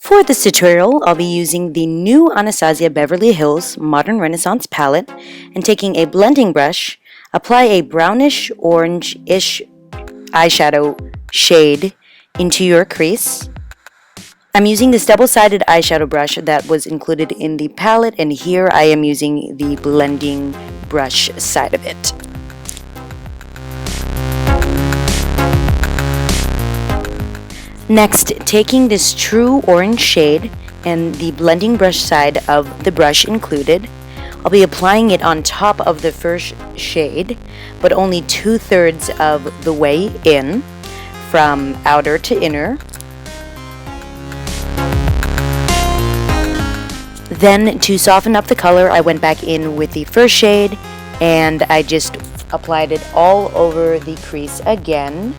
For this tutorial, I'll be using the new Anastasia Beverly Hills Modern Renaissance palette and taking a blending brush, apply a brownish orange-ish eyeshadow shade into your crease. I'm using this double-sided eyeshadow brush that was included in the palette, and here I am using the blending brush side of it. Next, taking this true orange shade and the blending brush side of the brush included, I'll be applying it on top of the first shade, but only 2/3 of the way in, from outer to inner. Then, to soften up the color, I went back in with the first shade and I just applied it all over the crease again.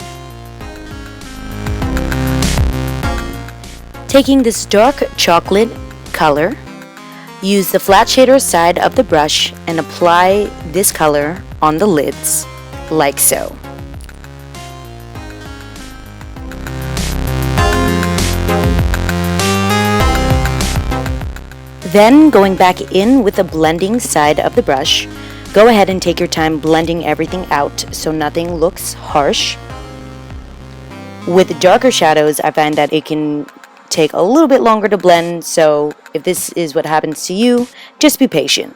Taking this dark chocolate color, use the flat shader side of the brush and apply this color on the lids, like so. Then, going back in with the blending side of the brush, go ahead and take your time blending everything out so nothing looks harsh. With darker shadows, I find that it can take a little bit longer to blend, so if this is what happens to you, just be patient.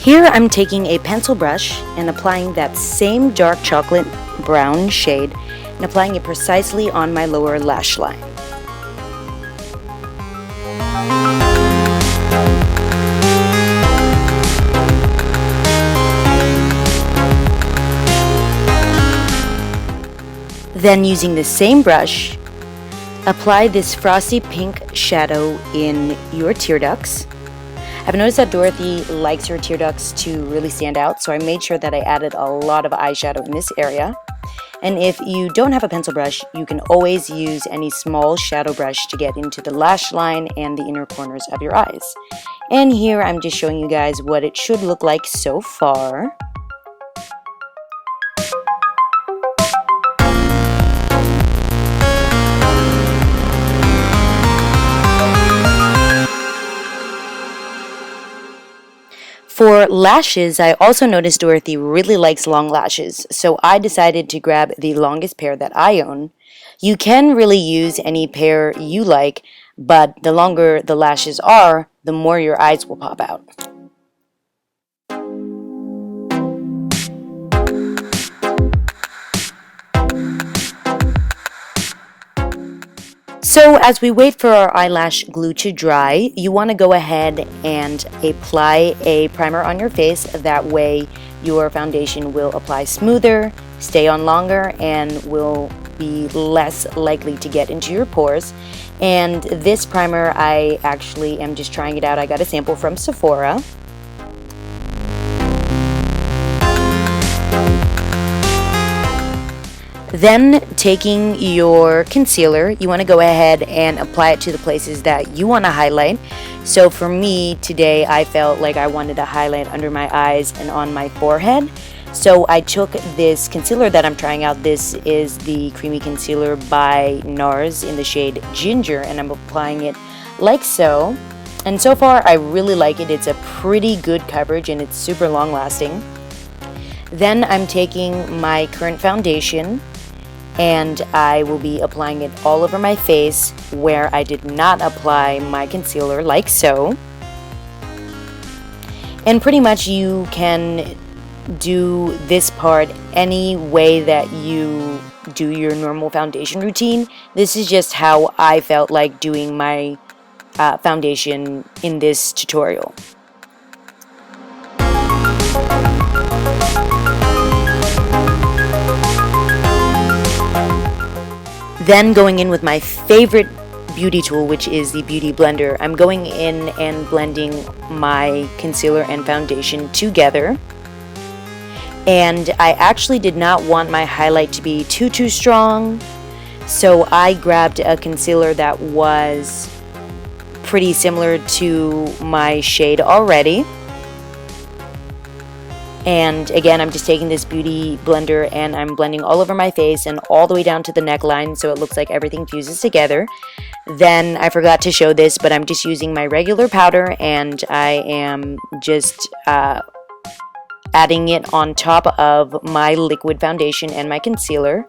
Here I'm taking a pencil brush and applying that same dark chocolate brown shade and applying it precisely on my lower lash line. Then, using the same brush, apply this frosty pink shadow in your tear ducts. I've noticed that Dorothy likes her tear ducts to really stand out, so I made sure that I added a lot of eyeshadow in this area. And if you don't have a pencil brush, you can always use any small shadow brush to get into the lash line and the inner corners of your eyes. And here I'm just showing you guys what it should look like so far. For lashes, I also noticed Dorothy really likes long lashes, so I decided to grab the longest pair that I own. You can really use any pair you like, but the longer the lashes are, the more your eyes will pop out. So as we wait for our eyelash glue to dry, you want to go ahead and apply a primer on your face. That way your foundation will apply smoother, stay on longer, and will be less likely to get into your pores. And this primer, I actually am just trying it out. I got a sample from Sephora. Then, taking your concealer, you want to go ahead and apply it to the places that you want to highlight. So for me today, I felt like I wanted to highlight under my eyes and on my forehead. So I took this concealer that I'm trying out. This is the Creamy Concealer by NARS in the shade Ginger, and I'm applying it like so. And so far, I really like it. It's a pretty good coverage and it's super long lasting. Then I'm taking my current foundation and I will be applying it all over my face where I did not apply my concealer, like so. And pretty much you can do this part any way that you do your normal foundation routine. This is just how I felt like doing my foundation in this tutorial. Then going in with my favorite beauty tool, which is the Beauty Blender, I'm going in and blending my concealer and foundation together. And I actually did not want my highlight to be too strong, so I grabbed a concealer that was pretty similar to my shade already. And again, I'm just taking this beauty blender and I'm blending all over my face and all the way down to the neckline so it looks like everything fuses together. Then I forgot to show this, but I'm just using my regular powder and I am just adding it on top of my liquid foundation and my concealer.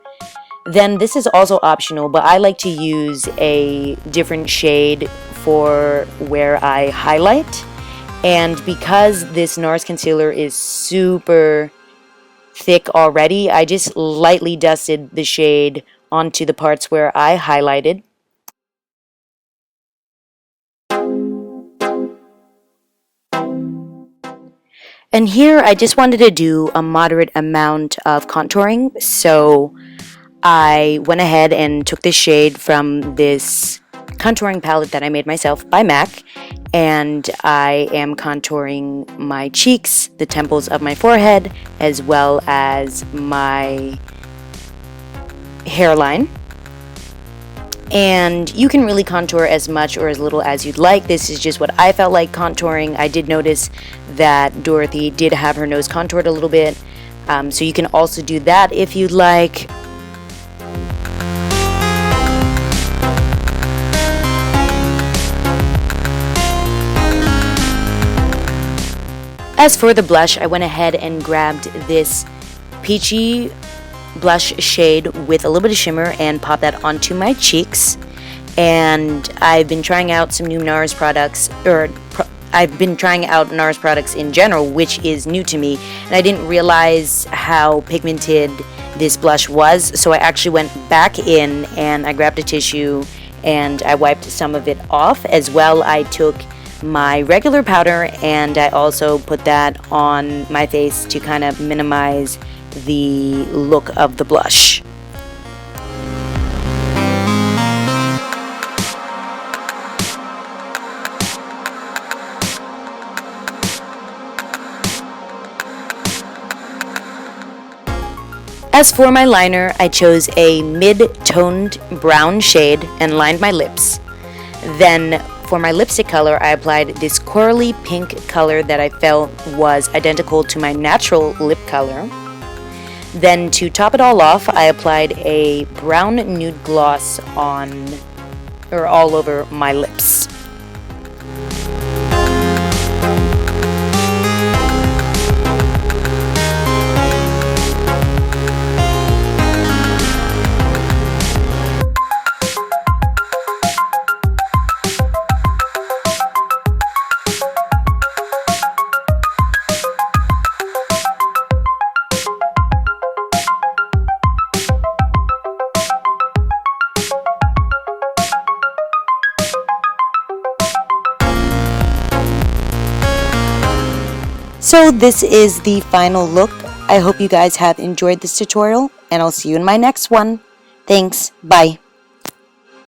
Then this is also optional, but I like to use a different shade for where I highlight. And because this NARS concealer is super thick already, I just lightly dusted the shade onto the parts where I highlighted. And here I just wanted to do a moderate amount of contouring, so I went ahead and took this shade from this contouring palette that I made myself by MAC, and I am contouring my cheeks, the temples of my forehead, as well as my hairline. And you can really contour as much or as little as you'd like. This is just what I felt like contouring. I did notice that Dorothy did have her nose contoured a little bit, so you can also do that if you'd like. As for the blush, I went ahead and grabbed this peachy blush shade with a little bit of shimmer and popped that onto my cheeks. And I've been trying out some new NARS products, I've been trying out NARS products in general, which is new to me, and I didn't realize how pigmented this blush was, so I actually went back in and I grabbed a tissue and I wiped some of it off. As well, I took my regular powder and I also put that on my face to kind of minimize the look of the blush. As for my liner, I chose a mid-toned brown shade and lined my lips. Then for my lipstick color, I applied this corally pink color that I felt was identical to my natural lip color. Then to top it all off, I applied a brown nude gloss all over my lips. So this is the final look. I hope you guys have enjoyed this tutorial, and I'll see you in my next one. Thanks. Bye.